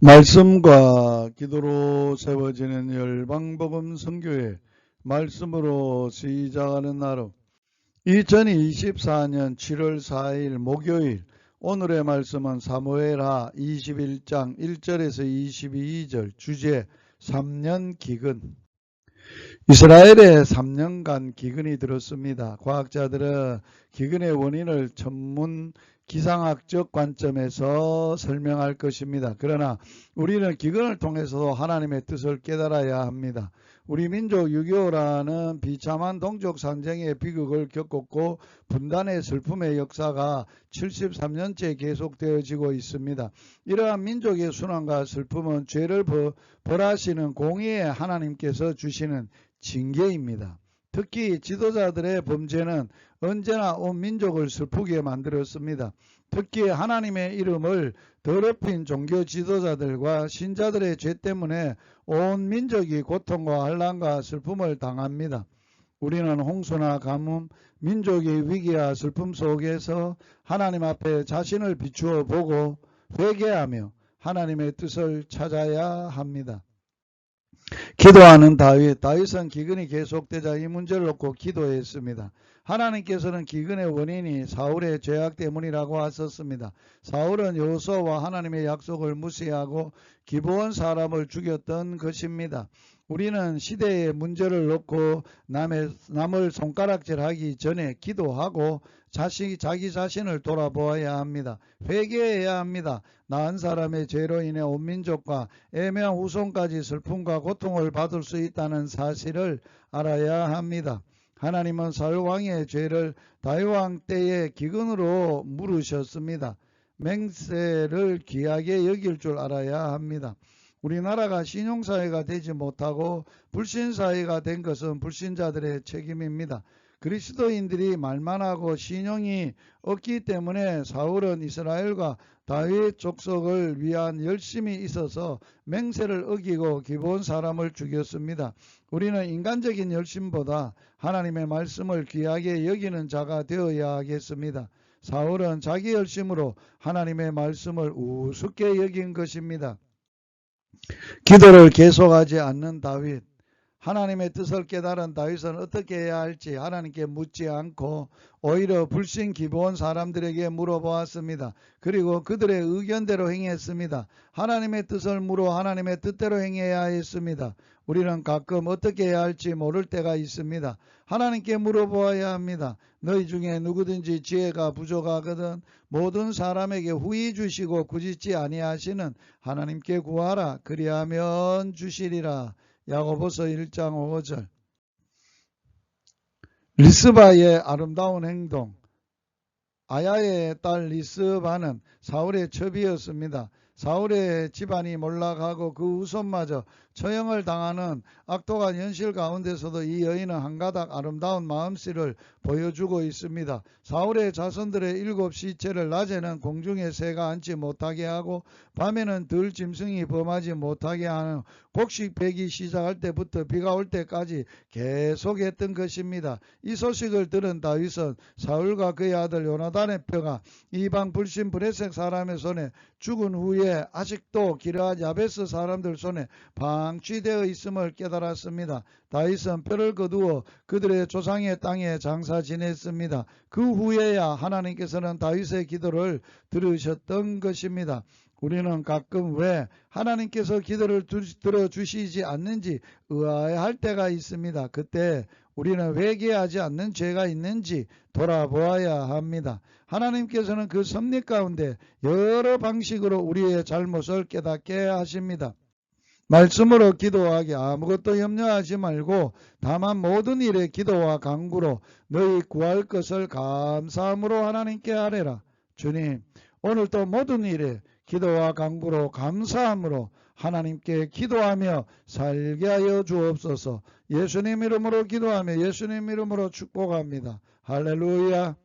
말씀과 기도로 세워지는 열방복음 선교회 말씀으로 시작하는 하루 2024년 7월 4일 목요일 오늘의 말씀은 사무엘하 21장 1절에서 22절 주제 3년 기근. 이스라엘에 3년간 기근이 들었습니다. 과학자들은 기근의 원인을 전문 기상학적 관점에서 설명할 것입니다. 그러나 우리는 기근을 통해서도 하나님의 뜻을 깨달아야 합니다. 우리 민족 6.25라는 비참한 동족 상쟁의 비극을 겪었고 분단의 슬픔의 역사가 73년째 계속되어지고 있습니다. 이러한 민족의 순환과 슬픔은 죄를 벌하시는 공의의 하나님께서 주시는 징계입니다. 특히 지도자들의 범죄는 언제나 온 민족을 슬프게 만들었습니다. 특히 하나님의 이름을 더럽힌 종교 지도자들과 신자들의 죄 때문에 온 민족이 고통과 환난과 슬픔을 당합니다. 우리는 홍수나 가뭄, 민족의 위기와 슬픔 속에서 하나님 앞에 자신을 비추어 보고 회개하며 하나님의 뜻을 찾아야 합니다. 기도하는 다윗은 기근이 계속되자 이 문제를 놓고 기도했습니다. 하나님께서는 기근의 원인이 사울의 죄악 때문이라고 하셨습니다. 사울은 여호수아와 하나님의 약속을 무시하고 기브온 사람을 죽였던 것입니다. 우리는 시대의 문제를 놓고 남을 손가락질하기 전에 기도하고 자기 자신을 돌아보아야 합니다. 회개해야 합니다. 나은 사람의 죄로 인해 온 민족과 애매한 후손까지 슬픔과 고통을 받을 수 있다는 사실을 알아야 합니다. 하나님은 사울왕의 죄를 다윗왕 때의 기근으로 물으셨습니다. 맹세를 귀하게 여길 줄 알아야 합니다. 우리나라가 신용사회가 되지 못하고 불신사회가 된 것은 불신자들의 책임입니다. 그리스도인들이 말만 하고 신용이 없기 때문에 사울은 이스라엘과 다윗 족속을 위한 열심이 있어서 맹세를 어기고 기브온 사람을 죽였습니다. 우리는 인간적인 열심보다 하나님의 말씀을 귀하게 여기는 자가 되어야 하겠습니다. 사울은 자기 열심으로 하나님의 말씀을 우습게 여긴 것입니다. 기도를 계속하지 않는 다윗. 하나님의 뜻을 깨달은 다윗은 어떻게 해야 할지 하나님께 묻지 않고 오히려 불신 기브온 사람들에게 물어보았습니다. 그리고 그들의 의견대로 행했습니다. 하나님의 뜻을 물어 하나님의 뜻대로 행해야 했습니다. 우리는 가끔 어떻게 해야 할지 모를 때가 있습니다. 하나님께 물어보아야 합니다. 너희 중에 누구든지 지혜가 부족하거든 모든 사람에게 후히 주시고 꾸짖지 아니하시는 하나님께 구하라. 그리하면 주시리라. 야고보서 1장 5절. 리스바의 아름다운 행동. 아야의 딸 리스바는 사울의 첩이었습니다. 사울의 집안이 몰락하고 그 후손마저 처형을 당하는 악독한 현실 가운데서도 이 여인은 한 가닥 아름다운 마음씨를 보여주고 있습니다. 사울의 자손들의 7 시체를 낮에는 공중에 새가 앉지 못하게 하고 밤에는 들 짐승이 범하지 못하게 하는 곡식배기 시작할 때부터 비가 올 때까지 계속했던 것입니다. 이 소식을 들은 다윗은 사울과 그의 아들 요나단의 표가 이방 불신 브레색 사람의 손에 죽은 후에 아직도 기르앗 야베스 사람들 손에 방치되어 있음을 깨달았습니다. 다윗은 뼈를 거두어 그들의 조상의 땅에 장사 지냈습니다. 그 후에야 하나님께서는 다윗의 기도를 들으셨던 것입니다. 우리는 가끔 왜 하나님께서 기도를 들어주시지 않는지 의아해할 때가 있습니다. 그때 우리는 회개하지 않는 죄가 있는지 돌아보아야 합니다. 하나님께서는 그 섭리 가운데 여러 방식으로 우리의 잘못을 깨닫게 하십니다. 말씀으로 기도하기 아무것도 염려하지 말고 다만 모든 일에 기도와 간구로 너희 구할 것을 감사함으로 하나님께 아뢰라. 주님, 오늘도 모든 일에 기도와 간구로 감사함으로 하나님께 기도하며 살게 하여 주옵소서. 예수님 이름으로 기도하며 예수님 이름으로 축복합니다. 할렐루야.